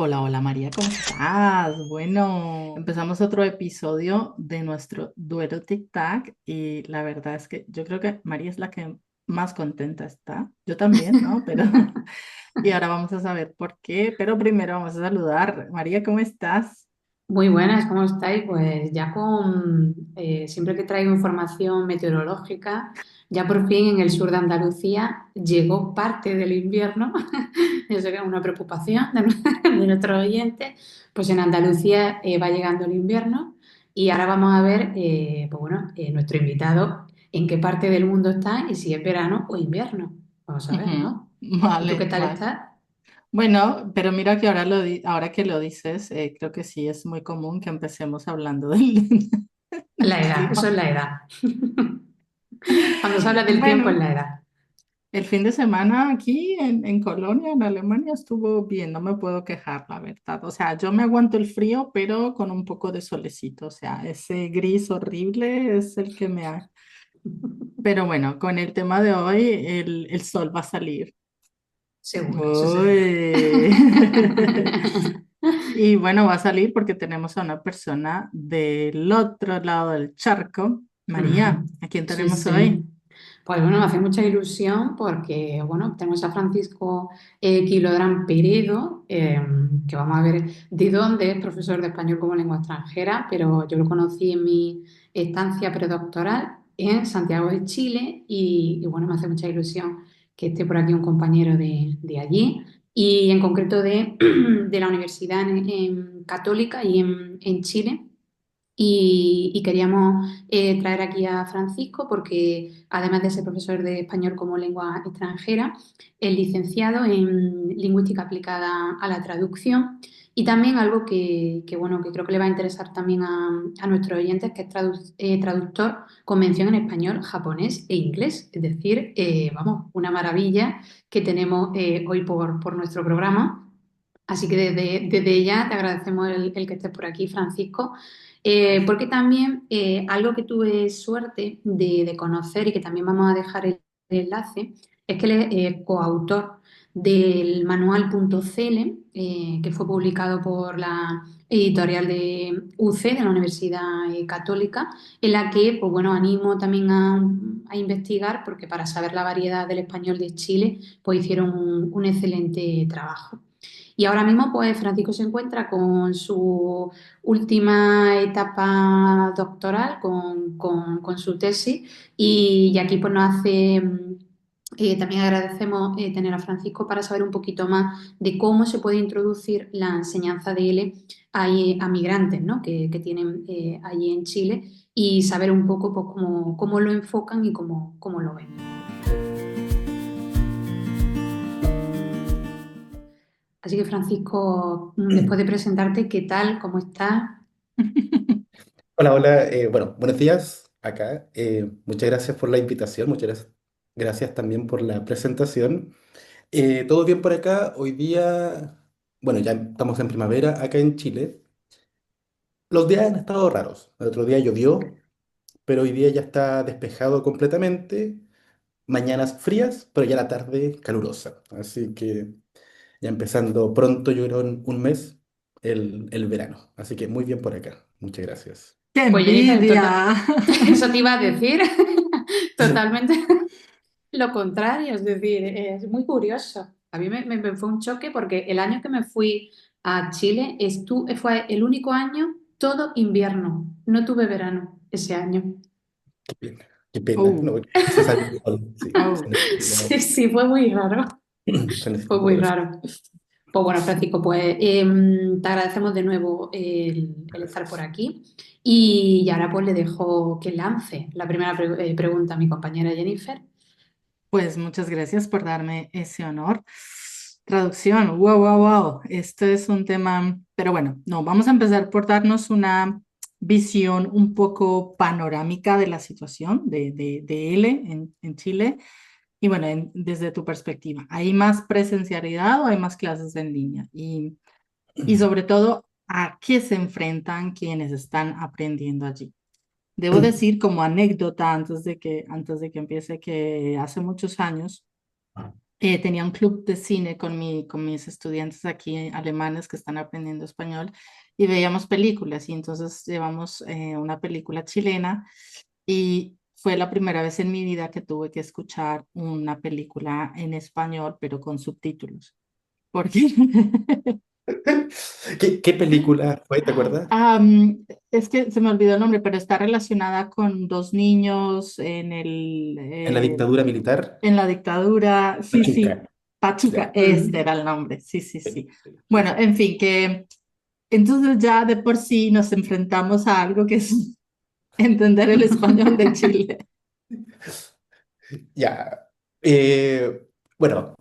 Hola, hola María, ¿cómo estás? Bueno, empezamos otro episodio de nuestro duelo tic-tac y la verdad es que yo creo que María es la que más contenta está. Yo también, ¿no? Pero, y ahora vamos a saber por qué, pero primero vamos a saludar. María, ¿cómo estás? Muy buenas, ¿cómo estáis? Pues ya siempre que traigo información meteorológica, ya por fin en el sur de Andalucía llegó parte del invierno. Yo sé que es una preocupación de nuestros oyentes. Pues en Andalucía va llegando el invierno y ahora vamos a ver, nuestro invitado en qué parte del mundo está y si es verano o invierno. Vamos a ver, Ujú. ¿no? ¿Y tú qué Vale, tal vale. estás? Bueno, pero mira que ahora que lo dices, creo que sí es muy común que empecemos hablando del, del La edad, eso clima. es la edad. Cuando se habla del tiempo es Bueno. la edad. El fin de semana aquí en Colonia, en Alemania, estuvo bien, no me puedo quejar, la verdad. O sea, yo me aguanto el frío, pero con un poco de solecito. O sea, ese gris horrible es el que me ha... Pero bueno, con el tema de hoy, el sol va a salir. Seguro, eso es seguro. Uy. Y bueno, va a salir porque tenemos a una persona del otro lado del charco. María, ¿a quién Sí, tenemos sí. hoy? Pues bueno, me hace mucha ilusión porque, bueno, tenemos a Francisco Quilodrán Peredo, que vamos a ver de dónde es profesor de español como lengua extranjera, pero yo lo conocí en mi estancia predoctoral en Santiago de Chile y, bueno, me hace mucha ilusión que esté por aquí un compañero de allí y en concreto de la Universidad Católica y en Chile. Y queríamos traer aquí a Francisco porque, además de ser profesor de español como lengua extranjera, es licenciado en lingüística aplicada a la traducción y también algo bueno, que creo que le va a interesar también a nuestros oyentes, que es traductor con mención en español, japonés e inglés. Es decir, vamos, una maravilla que tenemos hoy por nuestro programa. Así que desde ya te agradecemos el que estés por aquí, Francisco, porque también algo que tuve suerte de conocer y que también vamos a dejar el enlace, es que él es coautor del manual.cl, que fue publicado por la editorial de UC, de la Universidad Católica, en la que, pues bueno, animo también a investigar, porque para saber la variedad del español de Chile, pues hicieron un excelente trabajo. Y ahora mismo, pues Francisco se encuentra con su última etapa doctoral, con su tesis, y aquí pues nos hace, también agradecemos tener a Francisco para saber un poquito más de cómo se puede introducir la enseñanza de L a migrantes, ¿no? que tienen allí en Chile y saber un poco pues, cómo lo enfocan y cómo lo ven. Así que Francisco, después de presentarte, ¿qué tal? ¿Cómo estás? Hola, hola. Bueno, buenos días acá. Muchas gracias por la invitación, gracias también por la presentación. ¿Todo bien por acá? Hoy día, bueno, ya estamos en primavera acá en Chile. Los días han estado raros. El otro día llovió, pero hoy día ya está despejado completamente. Mañanas frías, pero ya la tarde calurosa. Así que ya empezando pronto, yo creo en un mes, el verano. Así que muy bien por acá. Muchas gracias. ¡Qué Pues Jennifer, envidia! eso te iba a decir totalmente lo contrario, es decir, es muy curioso. A mí me fue un choque porque el año que me fui a Chile fue el único año todo invierno, no tuve verano ese año. Qué pena, qué pena. Oh, No, se salió el sol, sí, se oh. necesitaba, Sí, sí, fue muy raro, se fue necesitaba muy eso. raro. Pues bueno, Francisco, pues te agradecemos de nuevo el estar por aquí y ahora pues le dejo que lance la primera pregunta a mi compañera Jennifer. Pues muchas gracias por darme ese honor. Traducción, wow, wow, wow. Esto es un tema, pero bueno, no, vamos a empezar por darnos una visión un poco panorámica de la situación de L en Chile. Y bueno, desde tu perspectiva, ¿hay más presencialidad o hay más clases en línea? Y sobre todo, ¿a qué se enfrentan quienes están aprendiendo allí? Debo decir como anécdota antes de que empiece que hace muchos años tenía un club de cine con mis estudiantes aquí alemanes que están aprendiendo español y veíamos películas y entonces llevamos una película chilena y fue la primera vez en mi vida que tuve que escuchar una película en español, pero con subtítulos. Porque ¿Qué película fue, te acuerdas? es que se me olvidó el nombre, pero está relacionada con dos niños En la dictadura militar, en la dictadura. Sí, sí, Pachuca. Pachuca, Ya. este Mm. era el nombre. Sí, sí, Sí, sí. sí, sí, Bueno, sí. en fin, que entonces ya de por sí nos enfrentamos a algo que es entender el español de Chile. Ya. Eh, bueno,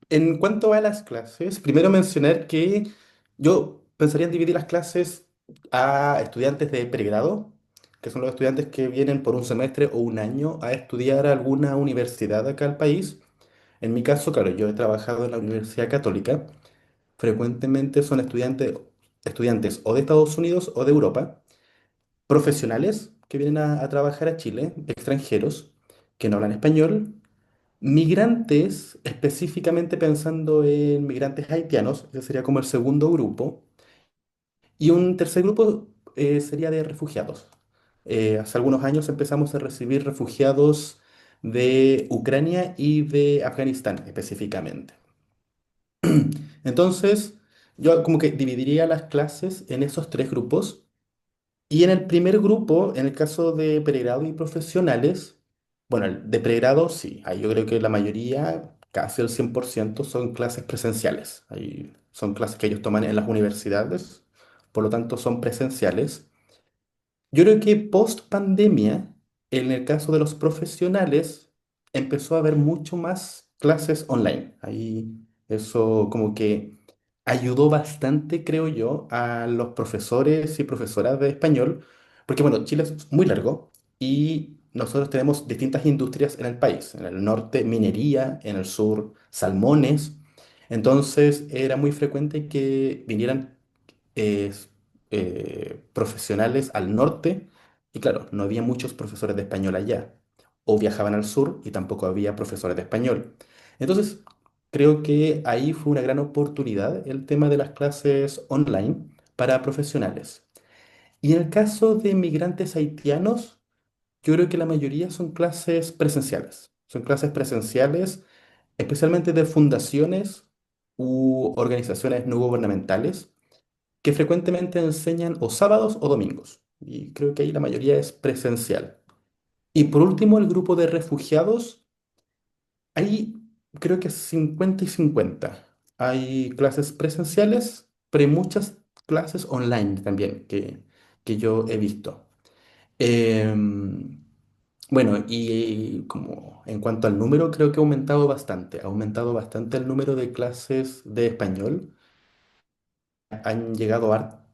en cuanto a las clases, primero mencionar que yo pensaría en dividir las clases a estudiantes de pregrado, que son los estudiantes que vienen por un semestre o un año a estudiar a alguna universidad acá al país. En mi caso, claro, yo he trabajado en la Universidad Católica. Frecuentemente son estudiantes o de Estados Unidos o de Europa, profesionales que vienen a trabajar a Chile, extranjeros que no hablan español. Migrantes, específicamente pensando en migrantes haitianos, ese sería como el segundo grupo. Y un tercer grupo sería de refugiados. Hace algunos años empezamos a recibir refugiados de Ucrania y de Afganistán específicamente. Entonces, yo como que dividiría las clases en esos tres grupos. Y en el primer grupo, en el caso de pregrado y profesionales, bueno, el de pregrado sí, ahí yo creo que la mayoría, casi el 100%, son clases presenciales. Ahí son clases que ellos toman en las universidades, por lo tanto son presenciales. Yo creo que post pandemia, en el caso de los profesionales, empezó a haber mucho más clases online. Ahí eso como que ayudó bastante, creo yo, a los profesores y profesoras de español, porque bueno, Chile es muy largo y nosotros tenemos distintas industrias en el país. En el norte, minería, en el sur, salmones. Entonces era muy frecuente que vinieran eh, profesionales al norte y claro, no había muchos profesores de español allá. O viajaban al sur y tampoco había profesores de español. Entonces, creo que ahí fue una gran oportunidad el tema de las clases online para profesionales. Y en el caso de migrantes haitianos, yo creo que la mayoría son clases presenciales. Son clases presenciales, especialmente de fundaciones u organizaciones no gubernamentales que frecuentemente enseñan o sábados o domingos. Y creo que ahí la mayoría es presencial. Y por último, el grupo de refugiados, ahí creo que es 50 y 50. Hay clases presenciales, pero hay muchas clases online también que yo he visto. Bueno, y como en cuanto al número, creo que ha aumentado bastante. Ha aumentado bastante el número de clases de español. Han llegado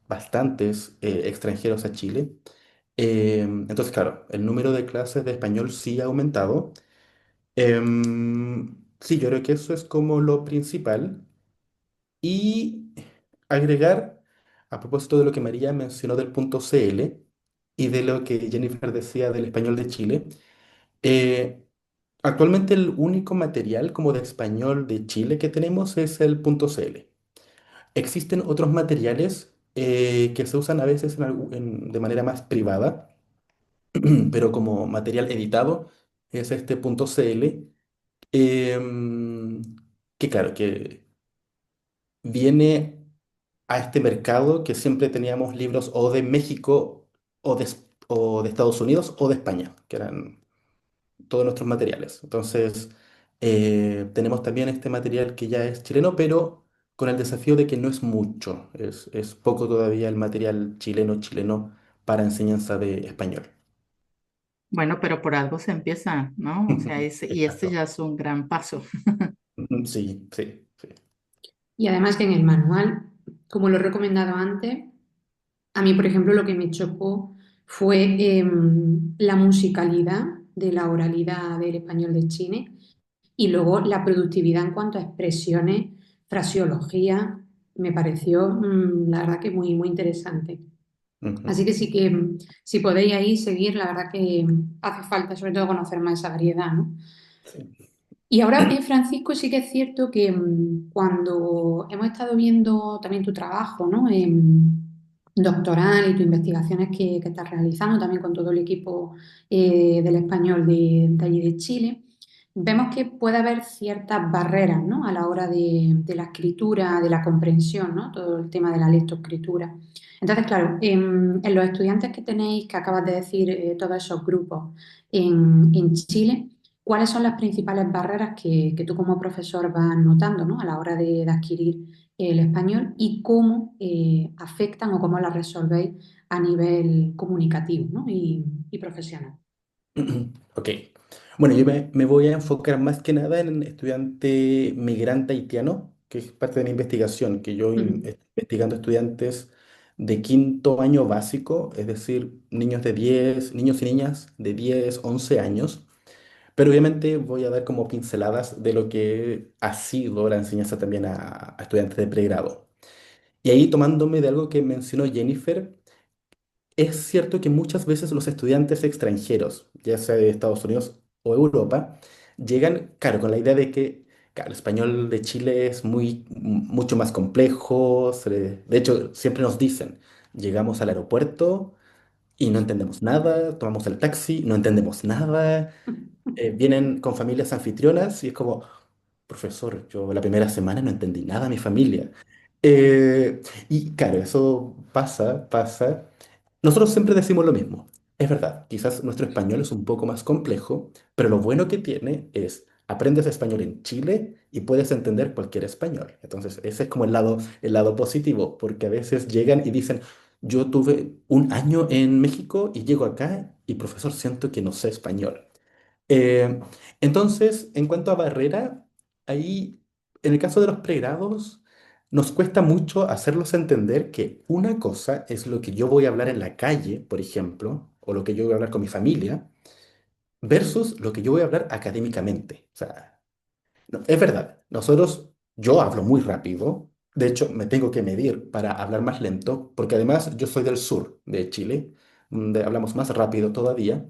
bastantes extranjeros a Chile. Entonces, claro, el número de clases de español sí ha aumentado. Sí, yo creo que eso es como lo principal. Y agregar, a propósito de lo que María mencionó del punto CL y de lo que Jennifer decía del español de Chile, eh, actualmente el único material como de español de Chile que tenemos es el punto CL. Existen otros materiales que se usan a veces de manera más privada, pero como material editado es este punto .cl, em, que claro, que viene a este mercado que siempre teníamos libros o de México o de Estados Unidos o de España, que eran todos nuestros materiales. Entonces, tenemos también este material que ya es chileno, pero con el desafío de que no es mucho, es poco todavía el material chileno para enseñanza de español. Bueno, pero por algo se empieza, ¿no? O sea, y este Exacto. ya es un gran paso. Sí, sí, sí. Y además que en el manual, como lo he recomendado antes, a mí, por ejemplo, lo que me chocó fue la musicalidad de la oralidad del español de Chile y luego la productividad en cuanto a expresiones, fraseología, me pareció, la verdad que muy, muy interesante. Ujú. Así que sí que, si podéis ahí seguir, la verdad que hace falta sobre todo conocer más esa variedad, ¿no? Sí. Y ahora, Francisco, sí que es cierto que cuando hemos estado viendo también tu trabajo, ¿no? Doctoral y tus investigaciones que estás realizando también con todo el equipo del español de allí de Chile, vemos que puede haber ciertas barreras, ¿no? A la hora de la escritura, de la comprensión, ¿no? Todo el tema de la lectoescritura. Entonces, claro, en los estudiantes que tenéis, que acabas de decir, todos esos grupos en Chile, ¿cuáles son las principales barreras que tú como profesor vas notando, ¿no? A la hora de adquirir el español y cómo afectan o cómo las resolvéis a nivel comunicativo, ¿no? y profesional? Ok. Bueno, yo me voy a enfocar más que nada en el estudiante migrante haitiano, que es parte de mi investigación, que yo Ujú. estoy investigando estudiantes de quinto año básico, es decir, niños de 10, niños y niñas de 10, 11 años, pero obviamente voy a dar como pinceladas de lo que ha sido la enseñanza también a estudiantes de pregrado. Y ahí tomándome de algo que mencionó Jennifer, es cierto que muchas veces los estudiantes extranjeros, ya sea de Estados Unidos o Europa, llegan, claro, con la idea de que, claro, el español de Chile es mucho más complejo. De hecho, siempre nos dicen, llegamos al aeropuerto y no entendemos nada, tomamos el taxi, no entendemos nada, vienen con familias anfitrionas y es como, profesor, yo la primera semana no entendí nada a mi familia. Y claro, eso pasa. Nosotros siempre decimos lo mismo. Es verdad, quizás nuestro español es un poco más complejo, pero lo bueno que tiene es aprendes español en Chile y puedes entender cualquier español. Entonces, ese es como el lado positivo, porque a veces llegan y dicen, yo tuve un año en México y llego acá y profesor, siento que no sé español. Eh, entonces, en cuanto a barrera, ahí, en el caso de los pregrados, nos cuesta mucho hacerlos entender que una cosa es lo que yo voy a hablar en la calle, por ejemplo, o lo que yo voy a hablar con mi familia, versus lo que yo voy a hablar académicamente. O sea, es verdad, yo hablo muy rápido, de hecho, me tengo que medir para hablar más lento, porque además yo soy del sur de Chile, donde hablamos más rápido todavía.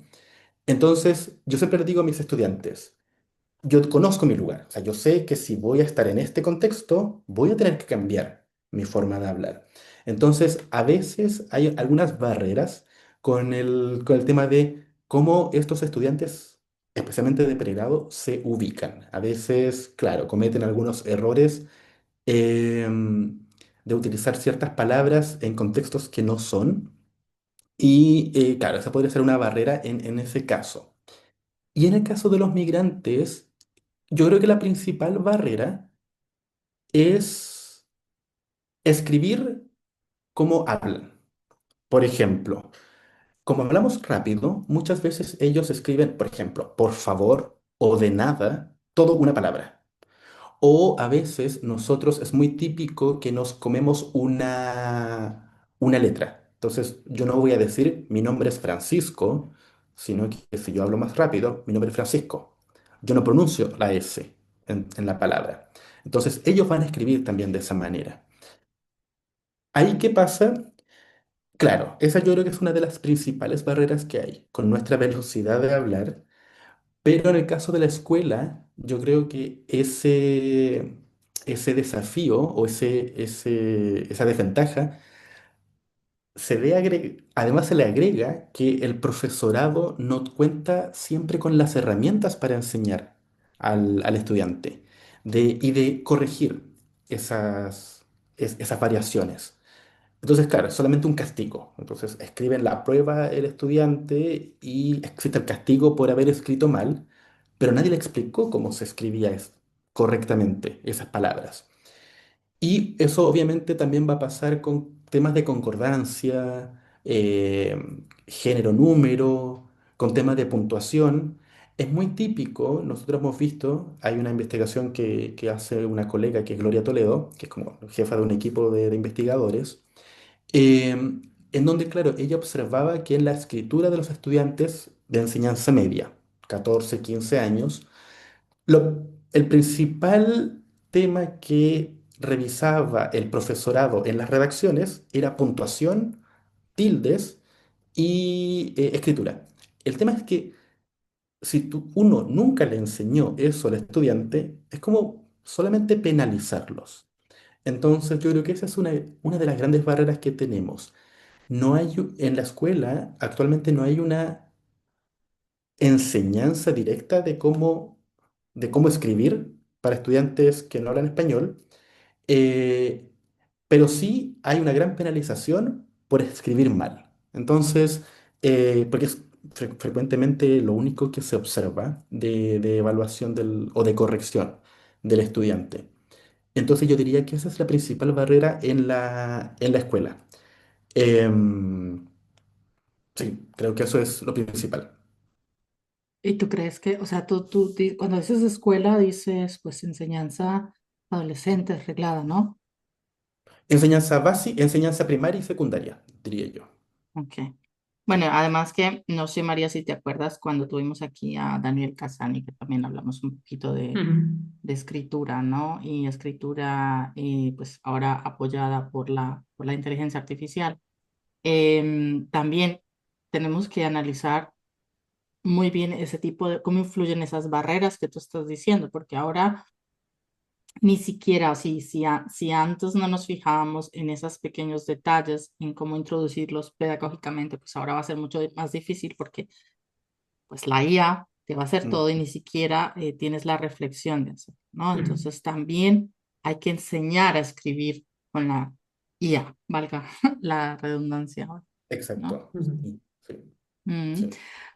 Entonces, yo siempre le digo a mis estudiantes, yo conozco mi lugar, o sea, yo sé que si voy a estar en este contexto, voy a tener que cambiar mi forma de hablar. Entonces, a veces hay algunas barreras con el tema de cómo estos estudiantes, especialmente de pregrado, se ubican. A veces, claro, cometen algunos errores de utilizar ciertas palabras en contextos que no son. Y claro, esa podría ser una barrera en ese caso. Y en el caso de los migrantes, yo creo que la principal barrera es escribir como hablan. Por ejemplo, como hablamos rápido, muchas veces ellos escriben, por ejemplo, por favor o de nada, todo una palabra. O a veces nosotros es muy típico que nos comemos una letra. Entonces yo no voy a decir mi nombre es Francisco, sino que si yo hablo más rápido, mi nombre es Francisco. Yo no pronuncio la S en la palabra. Entonces ellos van a escribir también de esa manera. Ahí, ¿qué pasa? Claro, esa yo creo que es una de las principales barreras que hay con nuestra velocidad de hablar. Pero en el caso de la escuela, yo creo que ese desafío o esa desventaja además se le agrega que el profesorado no cuenta siempre con las herramientas para enseñar al estudiante y de corregir esas variaciones. Entonces, claro, es solamente un castigo. Entonces, escriben la prueba el estudiante y existe el castigo por haber escrito mal, pero nadie le explicó cómo se escribía correctamente esas palabras. Y eso obviamente también va a pasar con temas de concordancia, género, número, con temas de puntuación. Es muy típico, nosotros hemos visto, hay una investigación que hace una colega que es Gloria Toledo, que es como jefa de un equipo de investigadores, en donde, claro, ella observaba que en la escritura de los estudiantes de enseñanza media, 14 15 años, el principal tema que revisaba el profesorado en las redacciones era puntuación, tildes y escritura. El tema es que uno nunca le enseñó eso al estudiante, es como solamente penalizarlos. Entonces yo creo que esa es una de las grandes barreras que tenemos. No hay, en la escuela actualmente no hay una enseñanza directa de cómo escribir para estudiantes que no hablan español, eh, pero sí hay una gran penalización por escribir mal. Entonces, porque es frecuentemente lo único que se observa de evaluación o de corrección del estudiante. Entonces yo diría que esa es la principal barrera en la escuela. Em, sí, creo que eso es lo principal. ¿Y tú crees que, o sea, cuando dices escuela, dices pues enseñanza adolescente, reglada, ¿no? Enseñanza básica, enseñanza primaria y secundaria, diría yo. Ok. Bueno, además que, no sé, María, si te acuerdas cuando tuvimos aquí a Daniel Casani, que también hablamos un poquito Ujú. de escritura, ¿no? Y escritura, pues ahora apoyada por la inteligencia artificial. También tenemos que analizar muy bien ese tipo de, cómo influyen esas barreras que tú estás diciendo, porque ahora ni siquiera, si antes no nos fijábamos en esos pequeños detalles, en cómo introducirlos pedagógicamente, pues ahora va a ser mucho más difícil porque pues la IA te va a hacer Mm, todo y ni siquiera tienes la reflexión de eso, ¿no? Ujú. Entonces también hay que enseñar a escribir con la IA, valga la redundancia, ¿no? exacto. Ujú. Sí, sí, Mm. sí.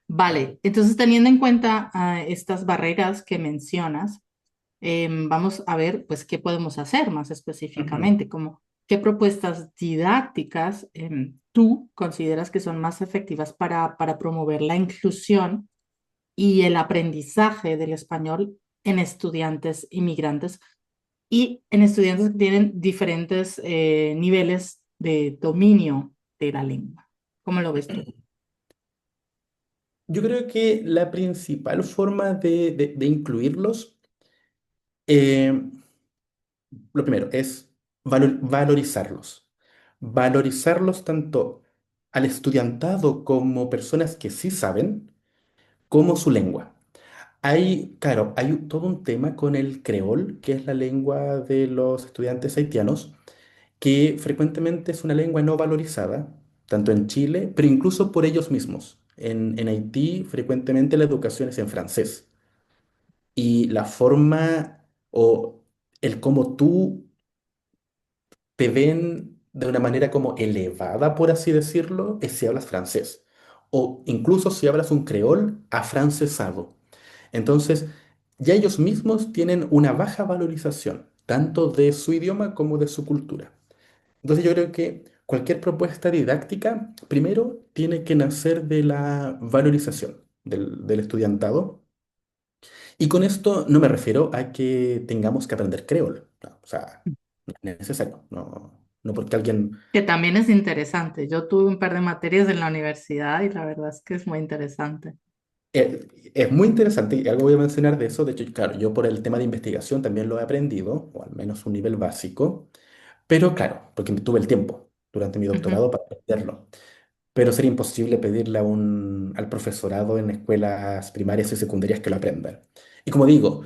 Vale, entonces teniendo en cuenta estas barreras que mencionas, vamos a ver, pues, qué podemos hacer más Ujú. específicamente, como qué propuestas didácticas tú consideras que son más efectivas para promover la inclusión y el aprendizaje del español en estudiantes inmigrantes y en estudiantes que tienen diferentes niveles de dominio de la lengua. ¿Cómo lo ves tú? Yo creo que la principal forma de incluirlos, eh, lo primero es valorizarlos. Valorizarlos tanto al estudiantado como personas que sí saben, como su lengua. Claro, hay todo un tema con el creol, que es la lengua de los estudiantes haitianos, que frecuentemente es una lengua no valorizada, tanto en Chile, pero incluso por ellos mismos. En Haití, frecuentemente la educación es en francés. Y la forma o el cómo tú te ven de una manera como elevada, por así decirlo, es si hablas francés. O incluso si hablas un creol afrancesado. Entonces, ya ellos mismos tienen una baja valorización, tanto de su idioma como de su cultura. Entonces, yo creo que cualquier propuesta didáctica, primero, tiene que nacer de la valorización del estudiantado. Y con esto no me refiero a que tengamos que aprender creol. No, o sea, no es necesario. No, no porque alguien Que también es interesante. Yo tuve un par de materias en la universidad y la verdad es que es muy interesante. es muy interesante y algo voy a mencionar de eso. De hecho, claro, yo por el tema de investigación también lo he aprendido, o al menos un nivel básico. Pero claro, porque tuve el tiempo durante mi Ujú. doctorado para aprenderlo. Pero sería imposible pedirle al profesorado en escuelas primarias y secundarias que lo aprendan. Y como digo,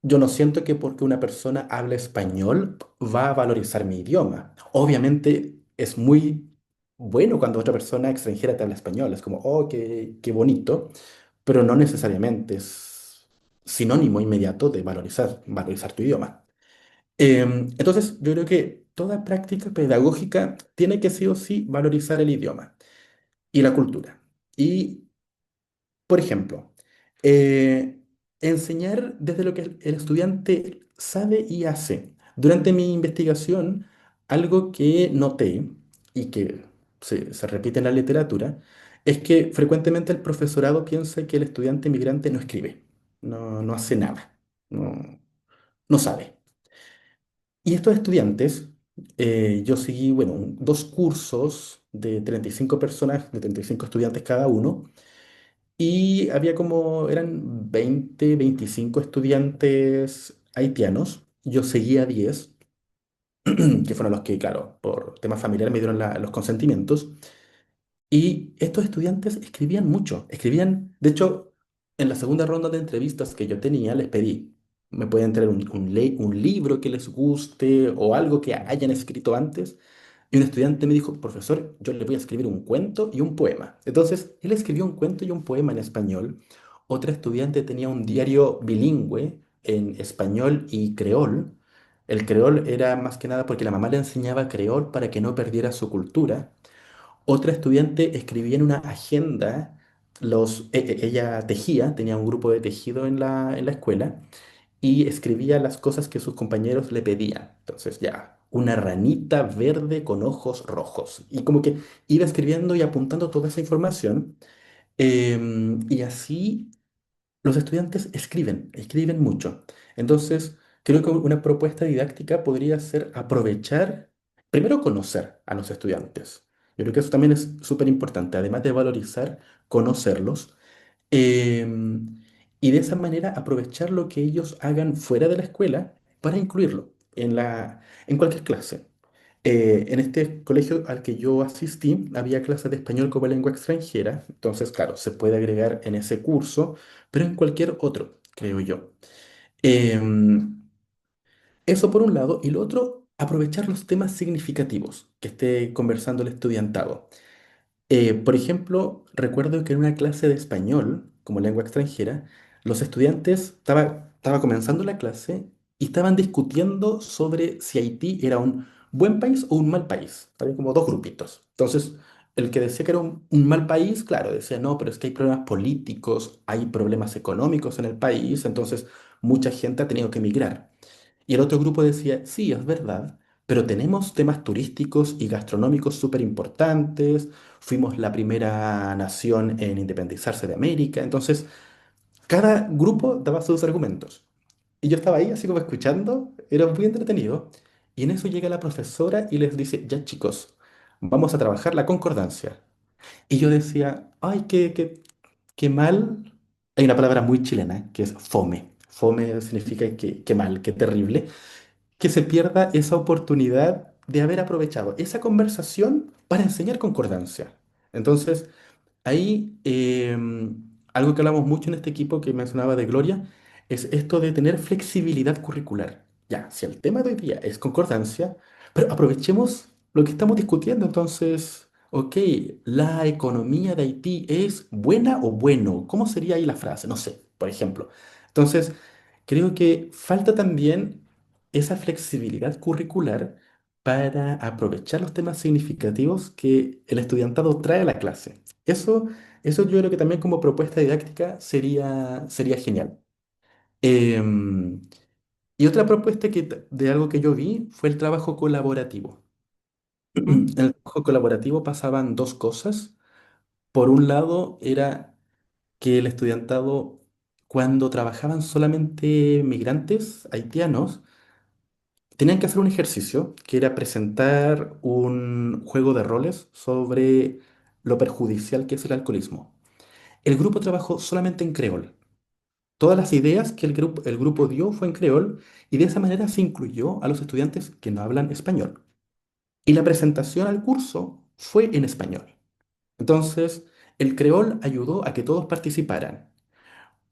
yo no siento que porque una persona hable español va a valorizar mi idioma. Obviamente es muy bueno cuando otra persona extranjera te habla español. Es como, oh, qué bonito, pero no necesariamente es sinónimo inmediato de valorizar tu idioma. Entonces, yo creo que toda práctica pedagógica tiene que sí o sí valorizar el idioma y la cultura. Y por ejemplo, eh, enseñar desde lo que el estudiante sabe y hace. Durante mi investigación, algo que noté y que se repite en la literatura es que frecuentemente el profesorado piensa que el estudiante inmigrante no escribe, no hace nada, no sabe. Y estos estudiantes, yo seguí, bueno, dos cursos de 35 personas, de 35 estudiantes cada uno. Y había como, eran 20 25 estudiantes haitianos. Yo seguía 10 que fueron los que, claro, por temas familiares me dieron los consentimientos. Y estos estudiantes escribían mucho, escribían, de hecho, En la segunda ronda de entrevistas que yo tenía, les pedí, me pueden traer un libro que les guste o algo que hayan escrito antes. Y un estudiante me dijo, profesor, yo le voy a escribir un cuento y un poema. Entonces, él escribió un cuento y un poema en español. Otra estudiante tenía un diario bilingüe en español y creol. El creol era más que nada porque la mamá le enseñaba creol para que no perdiera su cultura. Otra estudiante escribía en una agenda, ella tejía, tenía un grupo de tejido en la escuela y escribía las cosas que sus compañeros le pedían. Entonces ya, una ranita verde con ojos rojos. Y como que iba escribiendo y apuntando toda esa información. Y así los estudiantes escriben mucho. Entonces, creo que una propuesta didáctica podría ser aprovechar, primero conocer a los estudiantes. Yo creo que eso también es súper importante, además de valorizar, conocerlos. em, y de esa manera aprovechar lo que ellos hagan fuera de la escuela para incluirlo en cualquier clase. En este colegio al que yo asistí había clases de español como lengua extranjera, entonces, claro, se puede agregar en ese curso, pero en cualquier otro, creo yo. Em, Eso por un lado, y lo otro, aprovechar los temas significativos que esté conversando el estudiantado. Por ejemplo, recuerdo que en una clase de español, como lengua extranjera, los estudiantes estaba comenzando la clase y estaban discutiendo sobre si Haití era un buen país o un mal país. Había como dos grupitos. Entonces, el que decía que era un mal país, claro, decía, no, pero es que hay problemas políticos, hay problemas económicos en el país, entonces mucha gente ha tenido que emigrar. Y el otro grupo decía, sí, es verdad, pero tenemos temas turísticos y gastronómicos súper importantes, fuimos la primera nación en independizarse de América, entonces cada grupo daba sus argumentos. Y yo estaba ahí así como escuchando, era muy entretenido, y en eso llega la profesora y les dice, ya chicos, vamos a trabajar la concordancia. Y yo decía, ay, qué mal. Hay una palabra muy chilena que es fome. Fome significa que mal, qué terrible que se pierda esa oportunidad de haber aprovechado esa conversación para enseñar concordancia. Entonces, ahí algo que hablamos mucho en este equipo que mencionaba de Gloria es esto de tener flexibilidad curricular. Ya, si el tema de hoy día es concordancia, pero aprovechemos lo que estamos discutiendo. Entonces, ok, ¿la economía de Haití es buena o bueno? ¿Cómo sería ahí la frase? No sé, por ejemplo. Entonces, creo que falta también esa flexibilidad curricular para aprovechar los temas significativos que el estudiantado trae a la clase. Eso yo creo que también como propuesta didáctica sería genial. Em, y otra propuesta de algo que yo vi fue el trabajo colaborativo. ¿Mm? En el trabajo colaborativo pasaban dos cosas. Por un lado, era que el estudiantado, cuando trabajaban solamente migrantes haitianos, tenían que hacer un ejercicio que era presentar un juego de roles sobre lo perjudicial que es el alcoholismo. El grupo trabajó solamente en creol. Todas las ideas que el grupo dio fue en creol y de esa manera se incluyó a los estudiantes que no hablan español. Y la presentación al curso fue en español. Entonces, el creol ayudó a que todos participaran,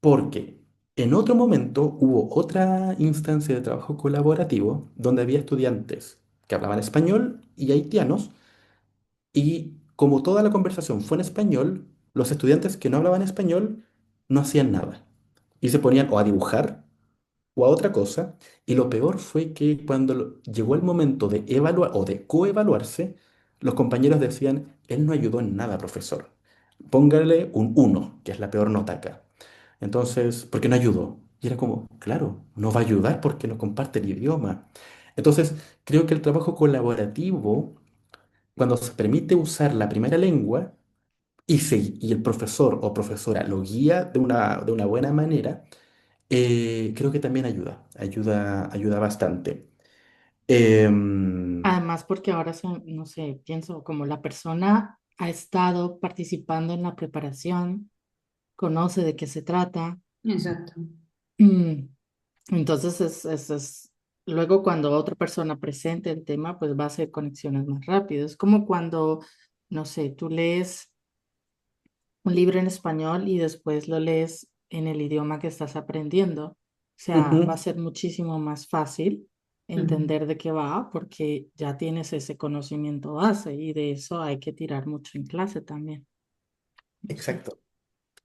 porque en otro momento hubo otra instancia de trabajo colaborativo donde había estudiantes que hablaban español y haitianos, y como toda la conversación fue en español, los estudiantes que no hablaban español no hacían nada y se ponían o a dibujar o a otra cosa. Y lo peor fue que cuando llegó el momento de evaluar o de coevaluarse, los compañeros decían, él no ayudó en nada, profesor. Póngale un uno, que es la peor nota acá. Entonces, ¿por qué no ayudó? Y era como, claro, no va a ayudar porque no comparte el idioma. Entonces, creo que el trabajo colaborativo, cuando se permite usar la primera lengua y el profesor o profesora lo guía de una buena manera, creo que también ayuda bastante. Em, Además, porque ahora son, no sé, pienso como la persona ha estado participando en la preparación, conoce de qué se trata. Exacto. mm, Entonces, luego cuando otra persona presente el tema, pues va a hacer conexiones más rápido. Es como cuando, no sé, tú lees un libro en español y después lo lees en el idioma que estás aprendiendo. O sea, va a Ujú. ser muchísimo más fácil Ujú. entender de qué va porque ya tienes ese conocimiento base y de eso hay que tirar mucho en clase también. No sé.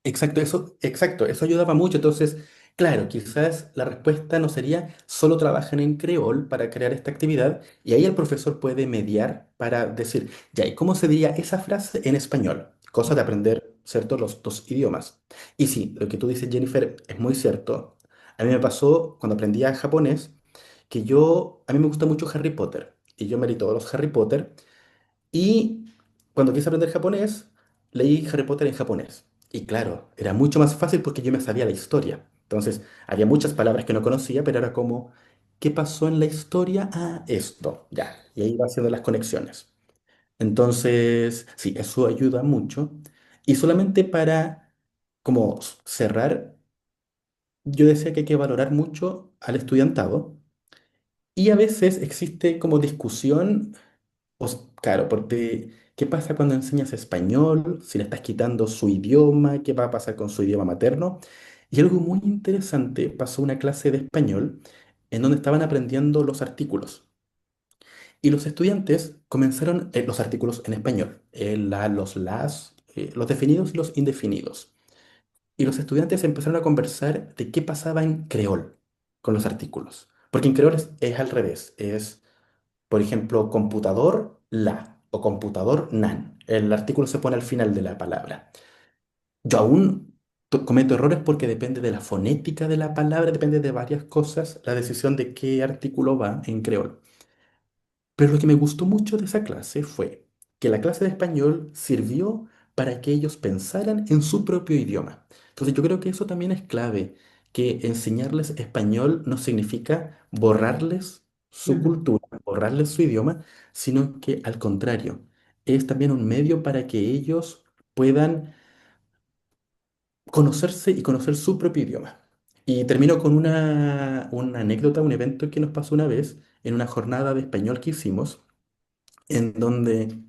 Exacto. Exacto, eso ayudaba mucho. Entonces, claro, quizás la respuesta no sería solo trabajan en creol para crear esta actividad y ahí el profesor puede mediar para decir, ya, ¿y cómo se diría esa frase en español? Cosa de aprender, ¿cierto? Los dos idiomas. Y sí, lo que tú dices, Jennifer, es muy cierto. A mí me pasó cuando aprendía japonés que a mí me gusta mucho Harry Potter y yo me leí todos los Harry Potter. Y cuando quise aprender japonés, leí Harry Potter en japonés. Y claro, era mucho más fácil porque yo me sabía la historia. Entonces, había muchas palabras que no conocía, pero era como, ¿qué pasó en la historia? Ah, esto, ya. Y ahí iba haciendo las conexiones. Entonces, sí, eso ayuda mucho. Y solamente para como cerrar, yo decía que hay que valorar mucho al estudiantado. Y a veces existe como discusión. Claro, porque ¿qué pasa cuando enseñas español? Si le estás quitando su idioma, ¿qué va a pasar con su idioma materno? Y algo muy interesante, pasó una clase de español en donde estaban aprendiendo los artículos. Y los estudiantes comenzaron los artículos en español, el la, los las, los definidos y los indefinidos. Y los estudiantes empezaron a conversar de qué pasaba en creol con los artículos. Porque en creol es al revés, es por ejemplo, computador, la o computador, nan. El artículo se pone al final de la palabra. Yo aún cometo errores porque depende de la fonética de la palabra, depende de varias cosas, la decisión de qué artículo va en creol. Pero lo que me gustó mucho de esa clase fue que la clase de español sirvió para que ellos pensaran en su propio idioma. Entonces yo creo que eso también es clave, que enseñarles español no significa borrarles su Ujú. cultura, borrarles su idioma, sino que al contrario, es también un medio para que ellos puedan conocerse y conocer su propio idioma. Y termino con una anécdota, un evento que nos pasó una vez en una jornada de español que hicimos en donde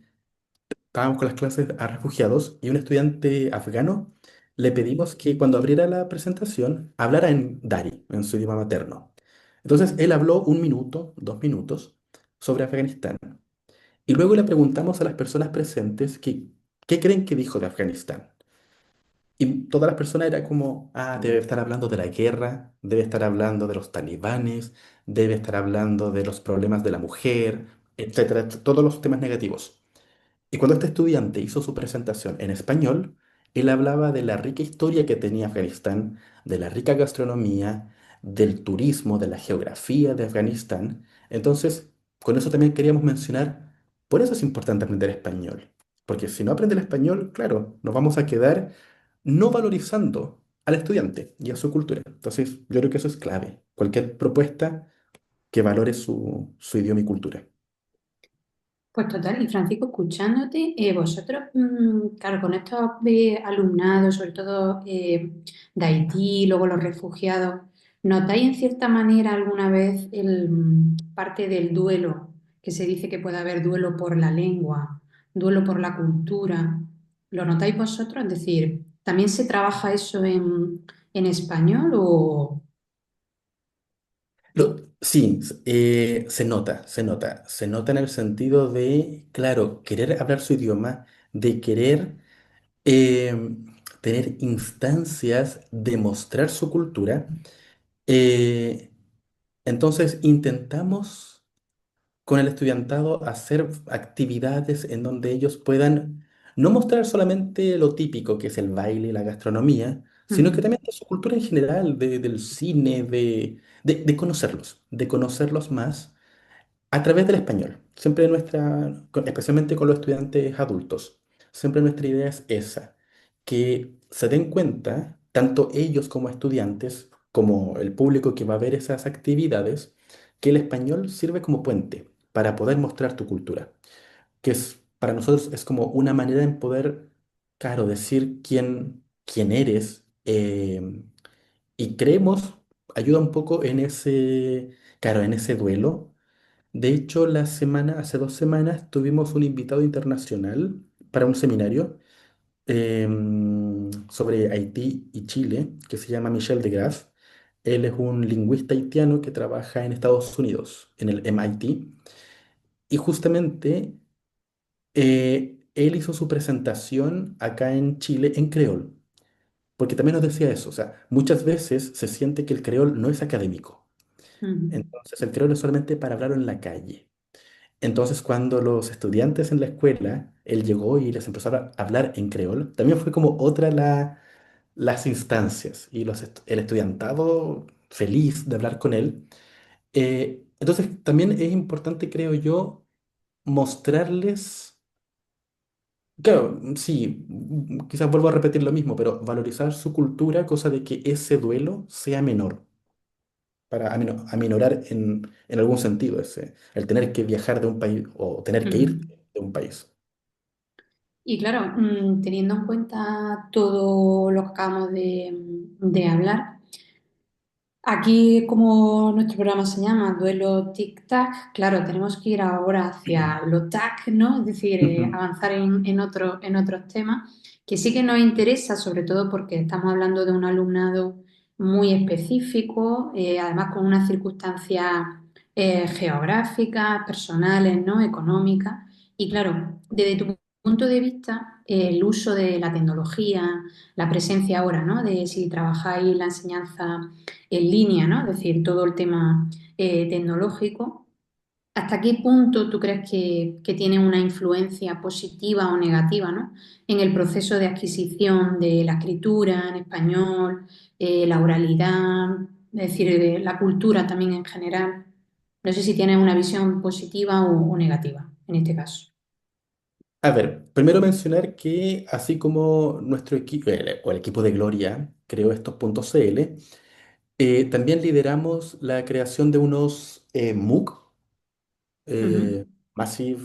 estábamos con las clases a refugiados y un estudiante afgano le pedimos que cuando abriera la presentación hablara en Dari, en su idioma materno. Entonces él habló 1 minuto, 2 minutos sobre Afganistán y luego le preguntamos a las personas presentes qué creen que dijo de Afganistán. Y todas las personas era como, ah, debe estar hablando de la guerra, debe estar hablando de los talibanes, debe estar hablando de los problemas de la mujer, etcétera, todos los temas negativos. Y cuando este estudiante hizo su presentación en español, él hablaba de la rica historia que tenía Afganistán, de la rica gastronomía, del turismo, de la geografía de Afganistán. Entonces, con eso también queríamos mencionar, por eso es importante aprender español. Porque si no aprende el español, claro, nos vamos a quedar no valorizando al estudiante y a su cultura. Entonces, yo creo que eso es clave. Cualquier propuesta que valore su idioma y cultura. Pues total, y Francisco, escuchándote, vosotros, claro, con estos alumnados, sobre todo de Haití, luego los refugiados, ¿notáis en cierta manera alguna vez parte del duelo, que se dice que puede haber duelo por la lengua, duelo por la cultura? ¿Lo notáis vosotros? Es decir, ¿también se trabaja eso en español o...? Sí, se nota en el sentido de, claro, querer hablar su idioma, de querer tener instancias de mostrar su cultura. eh, entonces intentamos con el estudiantado hacer actividades en donde ellos puedan no mostrar solamente lo típico, que es el baile y la gastronomía, sino que Ujú, también de su cultura en general, del cine, de conocerlos más a través del español. Siempre especialmente con los estudiantes adultos, siempre nuestra idea es esa, que se den cuenta, tanto ellos como estudiantes, como el público que va a ver esas actividades, que el español sirve como puente para poder mostrar tu cultura, que para nosotros es como una manera en poder, claro, decir quién eres, y creemos, ayuda un poco en claro, en ese duelo. De hecho, hace 2 semanas, tuvimos un invitado internacional para un seminario sobre Haití y Chile, que se llama Michel Degraff. Él es un lingüista haitiano que trabaja en Estados Unidos, en el MIT, y justamente él hizo su presentación acá en Chile en creol, porque también nos decía eso, o sea, muchas veces se siente que el creol no es académico, Ujú. entonces el creol es solamente para hablarlo en la calle. Entonces, cuando los estudiantes en la escuela, él llegó y les empezó a hablar en creol, también fue como otra las instancias y el estudiantado feliz de hablar con él. Entonces, también es importante, creo yo, mostrarles, claro, sí, quizás vuelvo a repetir lo mismo, pero valorizar su cultura, cosa de que ese duelo sea menor, para aminorar en algún sentido el tener que viajar de un país o tener que ir Ujú. de un país. Y claro, teniendo en cuenta todo lo que acabamos de hablar, aquí, como nuestro programa se llama, Duelo Tic-Tac, claro, tenemos que ir ahora hacia lo TAC, ¿no? Es decir, Ujú. avanzar en otros temas que sí que nos interesa, sobre todo porque estamos hablando de un alumnado muy específico, además con unas circunstancias geográficas, personales, ¿no? Económicas. Y claro, desde tu punto de vista, el uso de la tecnología, la presencia ahora, ¿no? De si trabajáis la enseñanza en línea, ¿no? Es decir, todo el tema tecnológico. ¿Hasta qué punto tú crees que tiene una influencia positiva o negativa, ¿no? En el proceso de adquisición de la escritura en español, la oralidad, es decir, la cultura también en general? No sé si tienes una visión positiva o negativa en este caso. A ver, primero mencionar que así como nuestro equipo, o el equipo de Gloria creó estos puntos CL, también lideramos la creación de unos MOOC, Ujú, eh, Massive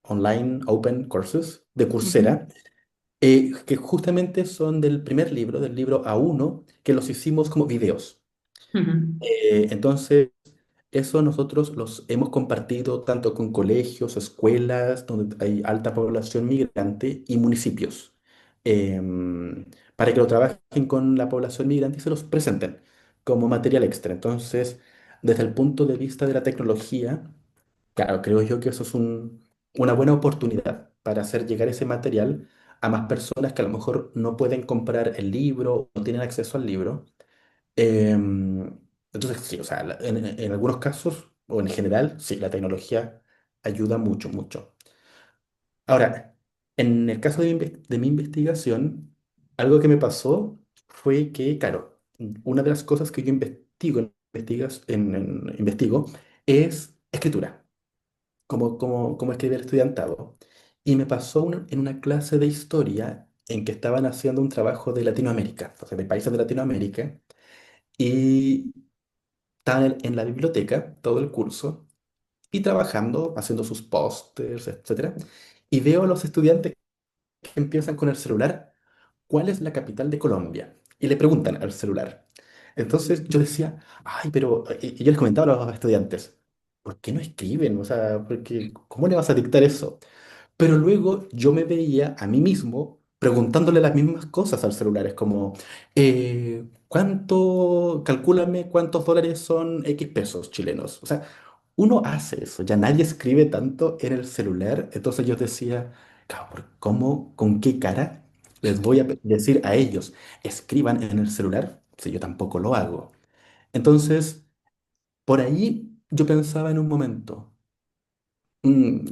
Online Open Courses, de Ujú, Coursera, que justamente son del primer libro, del libro A1, que los hicimos como videos. ujú, Entonces, eso nosotros los hemos compartido tanto con colegios, escuelas, donde hay alta población migrante y municipios, para que lo trabajen con la población migrante y se los presenten como material extra. Entonces, desde el punto de vista de la tecnología, claro, creo yo que eso es una buena oportunidad para hacer llegar ese material a más personas que a lo mejor no pueden comprar el libro o no tienen acceso al libro. Entonces, sí, o sea, en algunos casos, o en general, sí, la tecnología ayuda mucho, mucho. Ahora, en el caso de mi investigación, algo que me pasó fue que, claro, una de las cosas que yo investigo es escritura, cómo escribir estudiantado. Y me pasó en una clase de historia en que estaban haciendo un trabajo de Latinoamérica, o sea, de países de Latinoamérica, y estaban en la biblioteca todo el curso y trabajando, haciendo sus pósters, etcétera. Y veo a los estudiantes que empiezan con el celular, ¿cuál es la capital de Colombia? Y le preguntan al celular. Entonces yo decía, ay, pero, y yo les comentaba a los estudiantes, ¿por qué no escriben? O sea, porque, ¿cómo le vas a dictar eso? Pero luego yo me veía a mí mismo preguntándole las mismas cosas al celular. Es como, calcúlame cuántos dólares son X pesos chilenos. O sea, uno hace eso, ya nadie escribe tanto en el celular. Entonces yo decía, "Claro, ¿cómo, con qué cara les voy a decir a ellos, escriban en el celular si yo tampoco lo hago? Entonces, por ahí yo pensaba en un momento.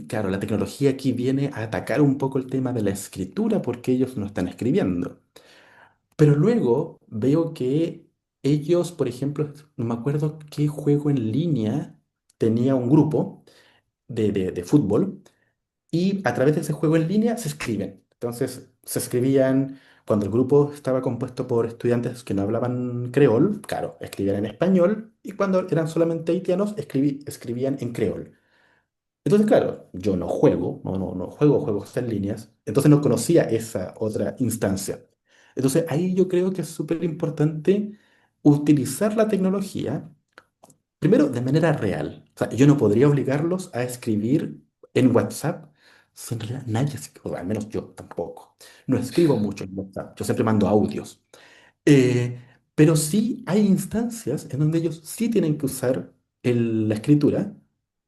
Claro, la tecnología aquí viene a atacar un poco el tema de la escritura porque ellos no están escribiendo. Pero luego veo que ellos, por ejemplo, no me acuerdo qué juego en línea tenía un grupo de fútbol y a través de ese juego en línea se escriben. Entonces se escribían, cuando el grupo estaba compuesto por estudiantes que no hablaban creol, claro, escribían en español y cuando eran solamente haitianos escribían en creol. Entonces, claro, yo no juego, no juego juegos en líneas, entonces no conocía esa otra instancia. Entonces, ahí yo creo que es súper importante utilizar la tecnología, primero de manera real. O sea, yo no podría obligarlos a escribir en WhatsApp si en realidad nadie, o al menos yo tampoco, no escribo mucho en WhatsApp, yo siempre mando audios. Eh, pero sí hay instancias en donde ellos sí tienen que usar la escritura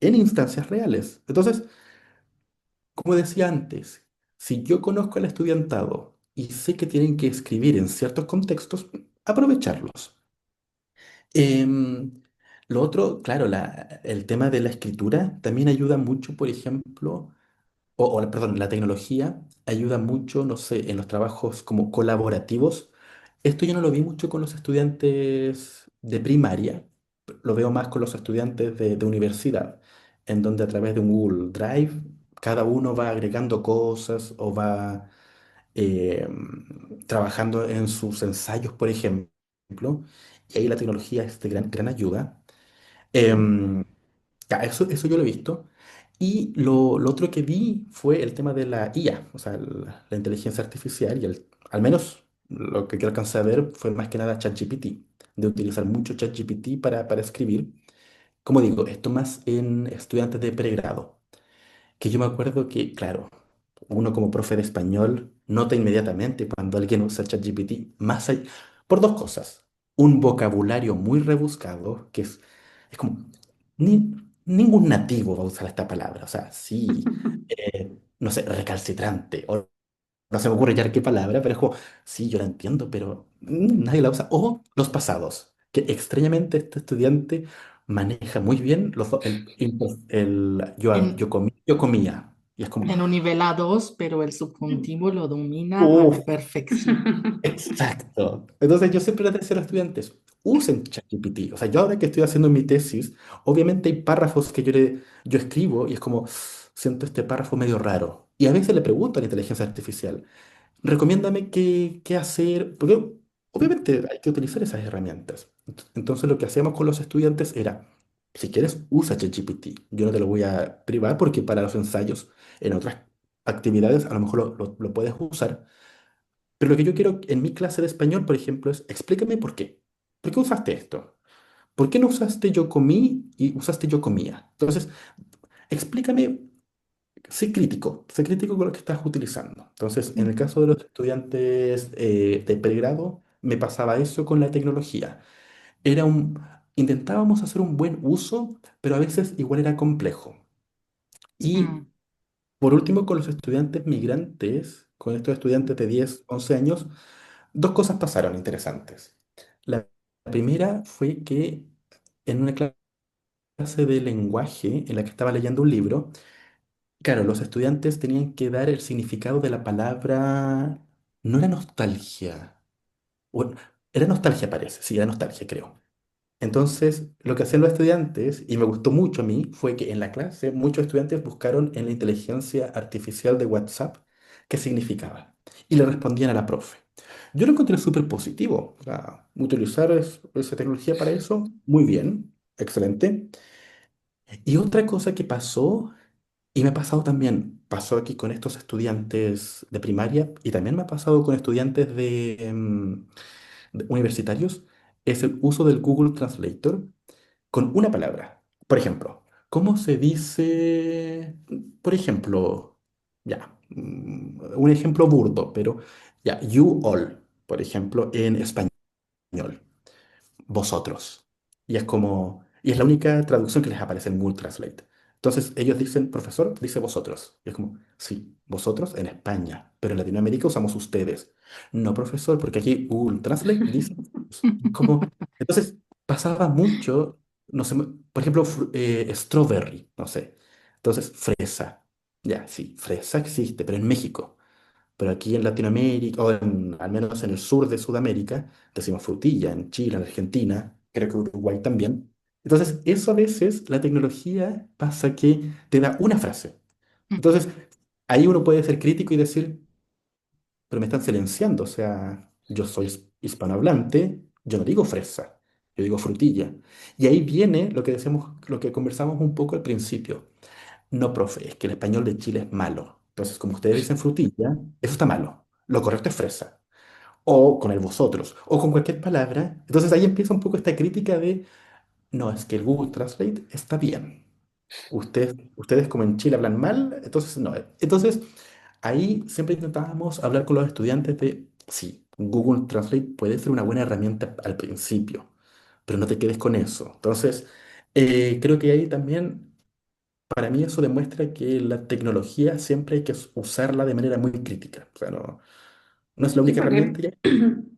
en instancias reales. Entonces, como decía antes, si yo conozco al estudiantado y sé que tienen que escribir en ciertos contextos, aprovecharlos. Em, lo otro, claro, el tema de la escritura también ayuda mucho, por ejemplo, perdón, la tecnología ayuda mucho, no sé, en los trabajos como colaborativos. Esto yo no lo vi mucho con los estudiantes de primaria, lo veo más con los estudiantes de universidad, en donde a través de un Google Drive cada uno va agregando cosas o va eh, trabajando en sus ensayos, por ejemplo, y ahí la tecnología es de gran ayuda. Em, ya, eso yo lo he visto. Y lo otro que vi fue el tema de la IA, o sea, la inteligencia artificial, y al menos lo que alcancé a ver fue más que nada ChatGPT, de utilizar mucho ChatGPT para escribir. Como digo, esto más en estudiantes de pregrado, que yo me acuerdo que, claro, uno como profe de español nota inmediatamente cuando alguien usa ChatGPT, por dos cosas. Un vocabulario muy rebuscado, es como, ningún nativo va a usar esta palabra. O sea, sí, no sé, recalcitrante, o no se me ocurre ya qué palabra, pero es como, sí, yo la entiendo, pero nadie la usa. O los pasados, que extrañamente este estudiante maneja muy bien En, yo comía. Y es como, en un nivel A2, pero el subjuntivo lo domina a uff, la perfección. exacto. Entonces yo siempre les decía a los estudiantes, usen ChatGPT. O sea, yo ahora que estoy haciendo mi tesis, obviamente hay párrafos que yo escribo y es como, siento este párrafo medio raro. Y a veces le pregunto a la inteligencia artificial, recomiéndame qué hacer, porque obviamente hay que utilizar esas herramientas. Entonces lo que hacíamos con los estudiantes era, si quieres, usa ChatGPT. Yo no te lo voy a privar porque para los ensayos en otras actividades a lo mejor lo puedes usar. Pero lo que yo quiero en mi clase de español, por ejemplo, es explícame por qué. ¿Por qué usaste esto? ¿Por qué no usaste yo comí y usaste yo comía? Entonces, explícame. Sé crítico con lo que estás utilizando. Entonces, en el caso de los estudiantes de pregrado, me pasaba eso con la tecnología. Era un, intentábamos hacer un buen uso, pero a veces igual era complejo. Y Mm, por último, con los estudiantes migrantes, con estos estudiantes de 10 11 años, dos cosas pasaron interesantes. La primera fue que en una clase de lenguaje en la que estaba leyendo un libro, claro, los estudiantes tenían que dar el significado de la palabra. No era nostalgia. o- Era nostalgia, parece. Sí, era nostalgia, creo. Entonces, lo que hacían los estudiantes, y me gustó mucho a mí, fue que en la clase muchos estudiantes buscaron en la inteligencia artificial de WhatsApp qué significaba. Y le respondían a la profe. Yo lo encontré súper positivo. O sea, utilizar esa tecnología para eso, muy bien, excelente. Y otra cosa que pasó y me ha pasado también, pasó aquí con estos estudiantes de primaria y también me ha pasado con estudiantes de universitarios, es el uso del Google Translator con una palabra. Por ejemplo, ¿cómo se dice, por ejemplo, ya, un ejemplo burdo, pero ya, you all, por ejemplo, en español? Vosotros. Y es como, y es la única traducción que les aparece en Google Translate. Entonces ellos dicen, profesor, dice vosotros. Y es como, sí, vosotros en España, pero en Latinoamérica usamos ustedes. No, profesor, porque aquí Google Translate dice vosotros. Es como, entonces pasaba mucho, no sé, por ejemplo, strawberry, no sé. Entonces, fresa. Ya, sí, fresa existe, pero en México. Pero aquí en Latinoamérica, al menos en el sur de Sudamérica, decimos frutilla, en Chile, en Argentina, creo que Uruguay también. Entonces, eso a veces, la tecnología pasa que te da una frase. Entonces, ahí uno puede ser crítico y decir, pero me están silenciando, o sea, yo soy hispanohablante, yo no digo fresa, yo digo frutilla. Y ahí viene lo que decíamos, lo que conversamos un poco al principio. No, profe, es que el español de Chile es malo. Entonces, como ustedes dicen frutilla, eso está malo. Lo correcto es fresa. O con el vosotros, o con cualquier palabra. Entonces ahí empieza un poco esta crítica de, no, es que el Google Translate está bien. ustedes como en Chile hablan mal, entonces no. Entonces, ahí siempre intentábamos hablar con los estudiantes de, sí, Google Translate puede ser una buena herramienta al principio, pero no te quedes con eso. Entonces, creo que ahí también, para mí eso demuestra que la tecnología siempre hay que usarla de manera muy crítica. O sea, no es la Sí, única porque, herramienta ya.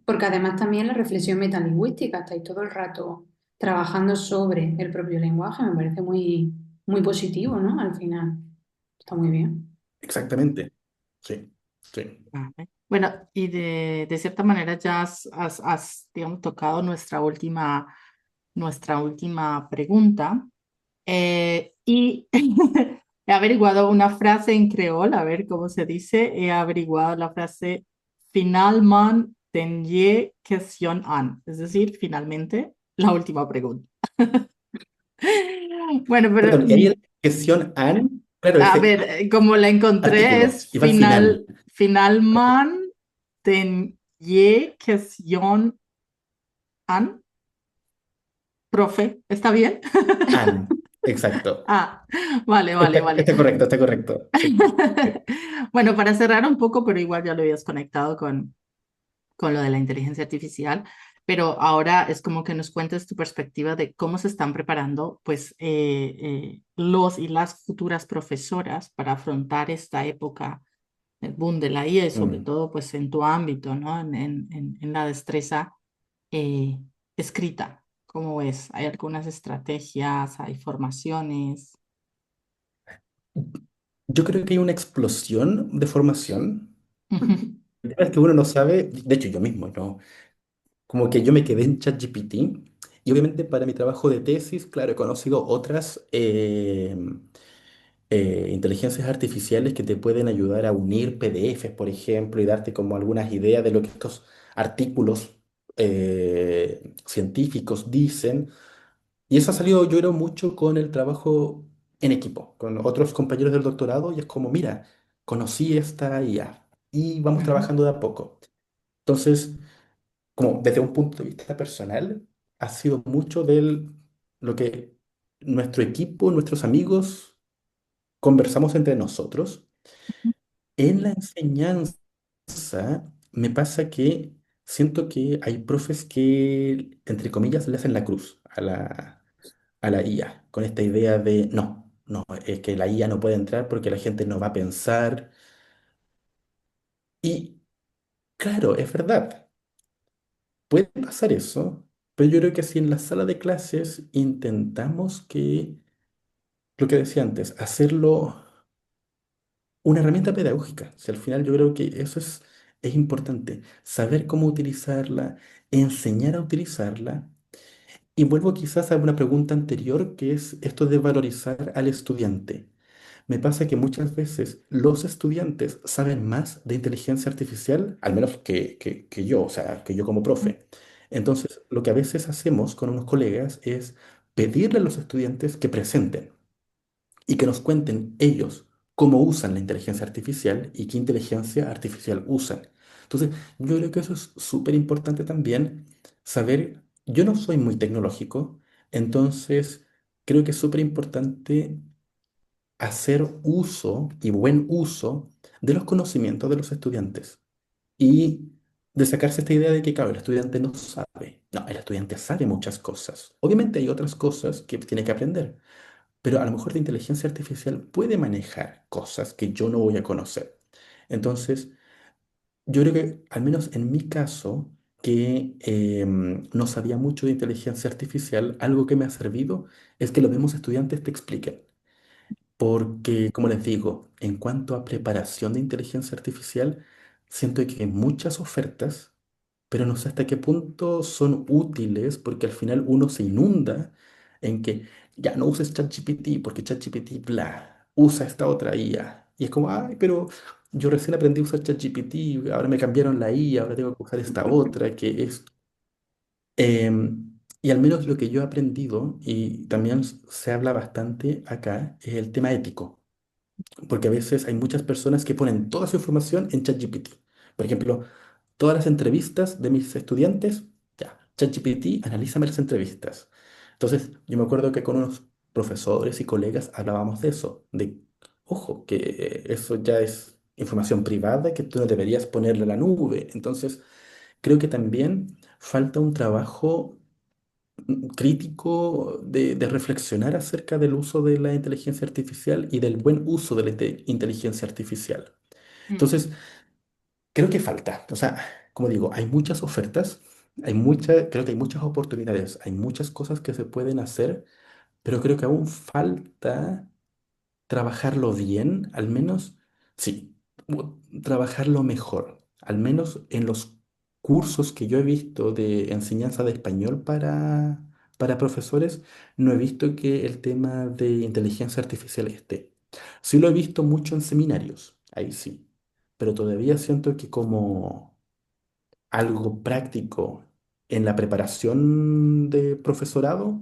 porque además también la reflexión metalingüística, estáis todo el rato trabajando sobre el propio lenguaje, me parece muy, muy positivo, ¿no? Al final, está muy bien. Exactamente. Sí, sí. Vale. Bueno, y de cierta manera ya digamos, tocado nuestra última pregunta. Y he averiguado una frase en creol, a ver cómo se dice. He averiguado la frase finalmente tenye question an, es decir, finalmente, la última pregunta. Bueno, pero Perdón, y ahí en la cuestión an, claro, a ese ver, como la encontré artículo, es y va al final. finalmente tenye question an, profe, ¿está bien? An, exacto. Ah, vale, vale, Está, vale. está correcto, está correcto. Sí, sí. Bueno, para cerrar un poco, pero igual ya lo habías conectado con lo de la inteligencia artificial, pero ahora es como que nos cuentes tu perspectiva de cómo se están preparando pues los y las futuras profesoras para afrontar esta época del boom de la IA y sobre Mm. todo pues en tu ámbito, ¿no? En la destreza eh, escrita. ¿Cómo ves? ¿Hay algunas estrategias? ¿Hay formaciones? Yo creo que hay una explosión de formación. El tema es que uno no sabe, de hecho yo mismo, ¿no? Como que yo me quedé en ChatGPT y obviamente para mi trabajo de tesis, claro, he conocido otras inteligencias artificiales que te pueden ayudar a unir PDFs, por ejemplo, y darte como algunas ideas de lo que estos artículos científicos dicen. Y eso ha salido, yo creo, mucho con el trabajo en equipo, con otros compañeros del doctorado, y es como, mira, conocí esta IA y vamos Ujú, trabajando de a poco. Entonces, como desde un punto de vista personal, ha sido mucho de lo que nuestro equipo, nuestros amigos, conversamos entre nosotros. En la enseñanza me pasa que siento que hay profes que, entre comillas, le hacen la cruz a la IA, con esta idea de, no, no, es que la IA no puede entrar porque la gente no va a pensar. Y claro, es verdad, puede pasar eso, pero yo creo que si en la sala de clases intentamos que, lo que decía antes, hacerlo una herramienta pedagógica, si al final yo creo que eso es importante, saber cómo utilizarla, enseñar a utilizarla. Y vuelvo quizás a una pregunta anterior, que es esto de valorizar al estudiante. Me pasa que muchas veces los estudiantes saben más de inteligencia artificial, al menos que yo, o sea, que yo como profe. Entonces, lo que a veces hacemos con unos colegas es pedirle a los estudiantes que presenten y que nos cuenten ellos cómo usan la inteligencia artificial y qué inteligencia artificial usan. Entonces, yo creo que eso es súper importante también, saber, yo no soy muy tecnológico, entonces creo que es súper importante hacer uso y buen uso de los conocimientos de los estudiantes y de sacarse esta idea de que, claro, el estudiante no sabe. No, el estudiante sabe muchas cosas. Obviamente hay otras cosas que tiene que aprender, pero a lo mejor la inteligencia artificial puede manejar cosas que yo no voy a conocer. Entonces, yo creo que, al menos en mi caso, que no sabía mucho de inteligencia artificial, algo que me ha servido es que los mismos estudiantes te expliquen. Porque, como les digo, en cuanto a preparación de inteligencia artificial, siento que hay muchas ofertas, pero no sé hasta qué punto son útiles, porque al final uno se inunda en que ya no uses ChatGPT, porque ChatGPT, bla, usa esta otra IA. Y es como, ay, pero yo recién aprendí a usar ChatGPT, ahora me cambiaron la IA, ahora tengo que usar esta otra, que es... y al menos lo que yo he aprendido, y también se habla bastante acá, es el tema ético. Porque a veces hay muchas personas que ponen toda su información en ChatGPT. Por ejemplo, todas las entrevistas de mis estudiantes, ya, ChatGPT, analízame las entrevistas. Entonces, yo me acuerdo que con unos profesores y colegas hablábamos de eso, de, ojo, que eso ya es información privada que tú no deberías ponerle a la nube. Entonces, creo que también falta un trabajo crítico de reflexionar acerca del uso de la inteligencia artificial y del buen uso de la inteligencia artificial. Mm, Entonces, creo que falta. O sea, como digo, hay muchas ofertas, creo que hay muchas oportunidades, hay muchas cosas que se pueden hacer, pero creo que aún falta trabajarlo bien, al menos, sí, trabajarlo mejor, al menos en los cursos que yo he visto de enseñanza de español para profesores, no he visto que el tema de inteligencia artificial esté. Sí lo he visto mucho en seminarios, ahí sí, pero todavía siento que como algo práctico en la preparación de profesorado,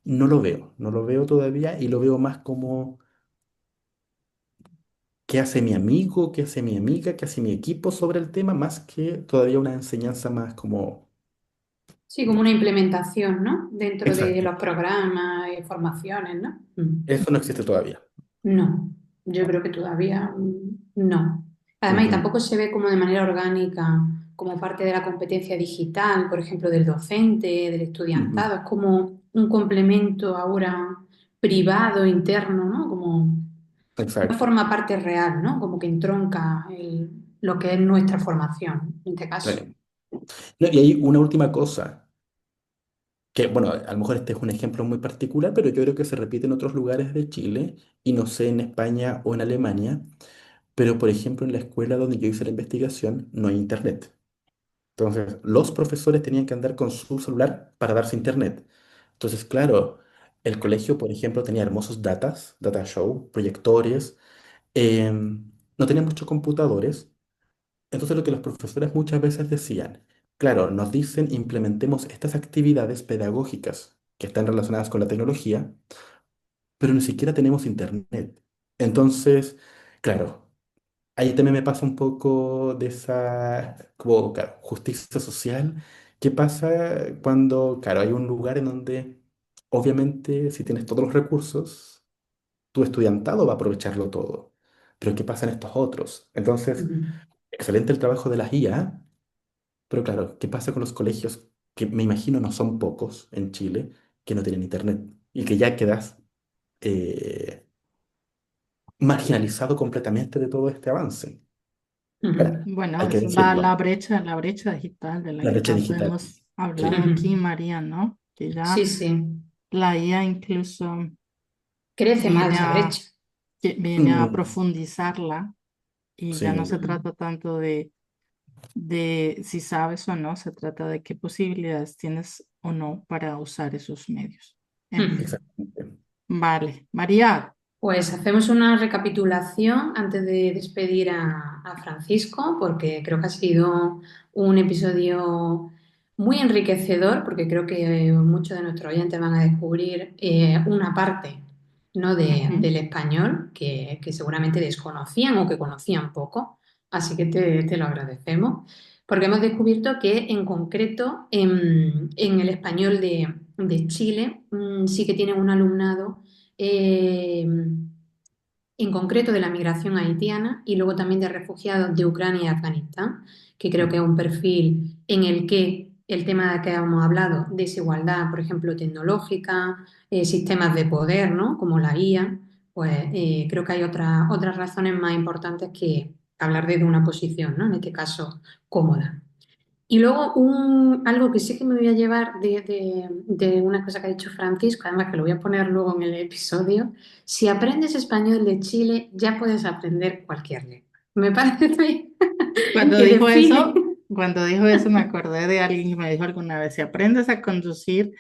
no lo veo todavía y lo veo más como qué hace mi amigo, qué hace mi amiga, qué hace mi equipo sobre el tema, más que todavía una enseñanza más como... Sí, como una implementación, ¿no? Dentro de Exacto. los programas y formaciones, ¿no? Mm. Eso no existe todavía. No, yo creo que todavía no. Además, y Ujú, tampoco se ve como de manera orgánica, como parte de la competencia digital, por ejemplo, del docente, del ujú. estudiantado. Es como un complemento ahora privado, interno, ¿no? Como no Exacto. forma parte real, ¿no? Como que entronca lo que es nuestra formación, en este Sí. caso. No, y hay una última cosa, que bueno, a lo mejor este es un ejemplo muy particular, pero yo creo que se repite en otros lugares de Chile, y no sé en España o en Alemania, pero por ejemplo en la escuela donde yo hice la investigación no hay internet. Entonces, los profesores tenían que andar con su celular para darse internet. Entonces, claro, el colegio, por ejemplo, tenía hermosos data show, proyectores, no tenía muchos computadores. Entonces, lo que los profesores muchas veces decían, claro, nos dicen implementemos estas actividades pedagógicas que están relacionadas con la tecnología, pero ni siquiera tenemos internet. Entonces, claro. Ahí también me pasa un poco de esa como, claro, justicia social. ¿Qué pasa cuando, claro, hay un lugar en donde, obviamente, si tienes todos los recursos, tu estudiantado va a aprovecharlo todo? Pero ¿qué pasa en estos otros? Entonces, Ujú, excelente el trabajo de las IA, pero claro, ¿qué pasa con los colegios que me imagino no son pocos en Chile que no tienen internet y que ya quedas eh, marginalizado completamente de todo este avance? ujú, Ahora, hay bueno, que es decirlo. la brecha digital de la La que brecha tanto digital. hemos Sí. hablado aquí, ujú. María, ¿no? Que ya Sí, sí. la IA incluso Crece más viene esa brecha. viene a Mm, profundizarla y ya no sí, se Ujú, trata tanto de si sabes o no, se trata de qué posibilidades tienes o no para usar esos medios. En fin, ujú. exactamente. vale. María, Pues hacemos una recapitulación antes de despedir a Francisco, porque creo que ha sido un episodio muy enriquecedor, porque creo que muchos de nuestros oyentes van a descubrir una parte, ¿no? ujú, del español que seguramente desconocían o que conocían poco. Así que te lo agradecemos, porque hemos descubierto que en concreto en el español de Chile sí que tienen un alumnado en concreto de la migración haitiana y luego también de refugiados de Ucrania y Afganistán, que creo que es Mm, un perfil en el que el tema de que hemos hablado, desigualdad, por ejemplo, tecnológica, sistemas de poder, ¿no? Como la IA, pues creo que hay otras razones más importantes que hablar desde una posición, ¿no? En este caso, cómoda. Y luego algo que sí que me voy a llevar de una cosa que ha dicho Francisco, además que lo voy a poner luego en el episodio, si aprendes español de Chile, ya puedes aprender cualquier lengua. Me parece cuando que dijo define. eso, cuando dijo eso me acordé de alguien que me dijo alguna vez, si aprendes a conducir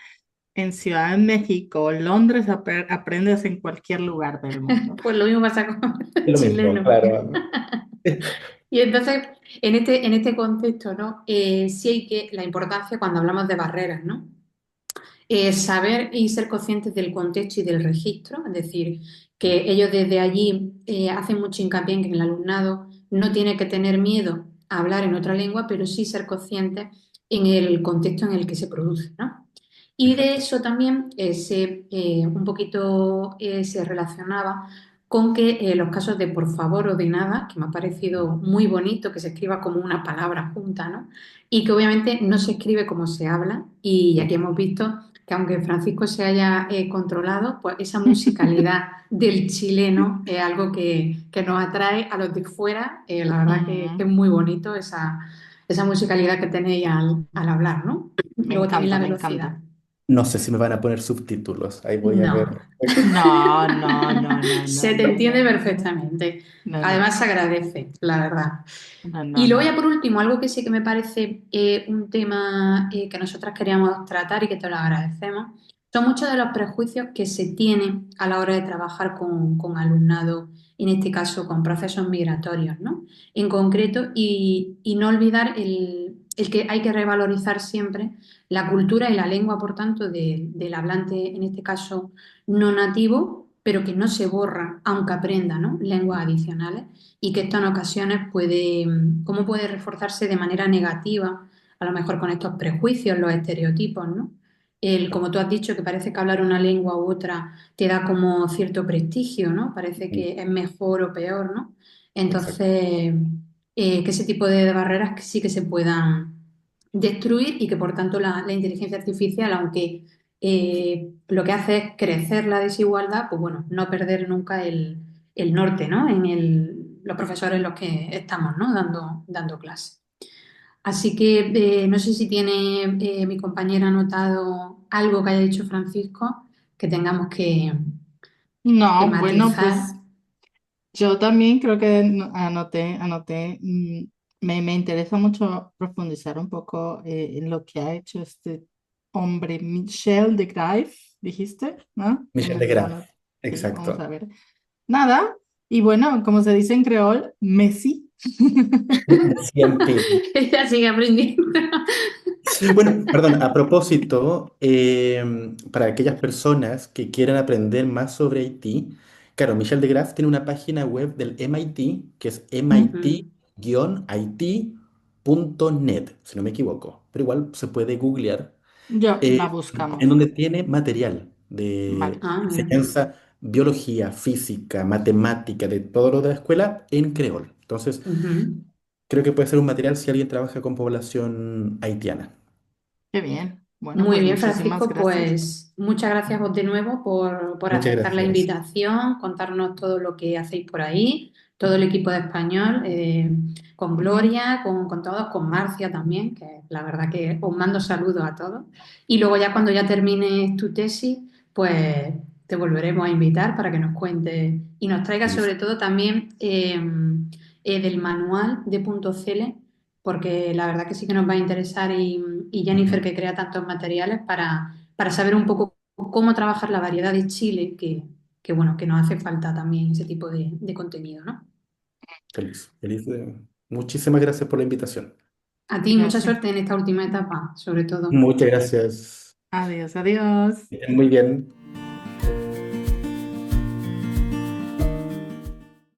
en Ciudad de México o Londres, aprendes en cualquier lugar del mundo. Pues lo mismo pasa con es el lo mismo, chileno. claro. Y entonces, en este contexto, ¿no? Sí hay que, la importancia cuando hablamos de barreras, ¿no? Saber y ser conscientes del contexto y del registro, es decir, que ellos desde allí hacen mucho hincapié en que el alumnado no tiene que tener miedo a hablar en otra lengua, pero sí ser conscientes en el contexto en el que se produce, ¿no? Y de eso también un poquito se relacionaba con que los casos de por favor o de nada, que me ha parecido muy bonito que se escriba como una palabra junta, ¿no? Y que obviamente no se escribe como se habla. Y aquí hemos visto que aunque Francisco se haya controlado, pues esa musicalidad del chileno es algo que nos atrae a los de fuera. La verdad que es Mm, muy bonito esa musicalidad que tenéis al hablar, ¿no? me Luego también encanta, la me velocidad. encanta. No sé si me van a poner subtítulos. Ahí voy a ver. No, No, no, no, no, no, se te no, no, entiende no, no, perfectamente. no, no, Además, se agradece, la verdad. no, no, Y luego no. ya por último, algo que sí que me parece un tema que nosotras queríamos tratar y que te lo agradecemos, son muchos de los prejuicios que se tienen a la hora de trabajar con alumnado, en este caso con procesos migratorios, ¿no? En concreto, y no olvidar el que hay que revalorizar siempre la cultura y la lengua, por tanto, del hablante, en este caso no nativo, pero que no se borra, aunque aprenda, ¿no? Lenguas adicionales y que esto en ocasiones cómo puede reforzarse de manera negativa, a lo mejor con estos prejuicios, los estereotipos, ¿no? Como tú has dicho, que parece que hablar una lengua u otra te da como cierto prestigio, ¿no? Parece Mm, que es mejor o peor, ¿no? exacto. Entonces, que ese tipo de barreras que sí que se puedan destruir y que por tanto la inteligencia artificial, aunque lo que hace es crecer la desigualdad, pues bueno, no perder nunca el norte, ¿no? Los profesores en los que estamos, ¿no? Dando clase. Así que no sé si tiene mi compañera anotado algo que haya dicho Francisco que tengamos que No, bueno, matizar. pues yo también creo que anoté, me interesa mucho profundizar un poco en lo que ha hecho este hombre, Michel de Graef, dijiste, ¿no? Michel de Graaf. Sí, vamos Exacto. a ver. Nada, y bueno, como se dice en creol, Messi. Siempre. Ella sigue aprendiendo. Bueno, perdón, a propósito, para aquellas personas que quieran aprender más sobre Haití, claro, Michel de Graaf tiene una página web del MIT que es Ujú. mit-it.net, si no me equivoco, pero igual se puede googlear, Yo, eh, la en buscamos. donde tiene material de Vale, Ah, mira. enseñanza, biología, física, matemática, de todo lo de la escuela en creol. Entonces, Ujú. creo que puede ser un material si alguien trabaja con población haitiana. qué bien. Bueno, Muy pues bien, muchísimas Francisco, gracias. pues muchas gracias vos de nuevo por Muchas aceptar la gracias. invitación, contarnos todo lo que hacéis por ahí, todo el equipo de español, con Ujú. Gloria, con todos, con Marcia también, que la verdad que os mando saludos a todos. Y luego ya cuando ya termines tu tesis, pues te volveremos a invitar para que nos cuentes y nos traigas Feliz. sobre todo también del manual de Punto Cele porque la verdad que sí que nos va a interesar y Jennifer Ujú. que crea tantos materiales para saber un poco cómo trabajar la variedad de Chile, que bueno, que nos hace falta también ese tipo de contenido, ¿no? Feliz. Feliz Muchísimas gracias por la invitación. A ti mucha Gracias. suerte en esta última etapa, sobre todo. Muchas gracias. Adiós, adiós. Muy bien.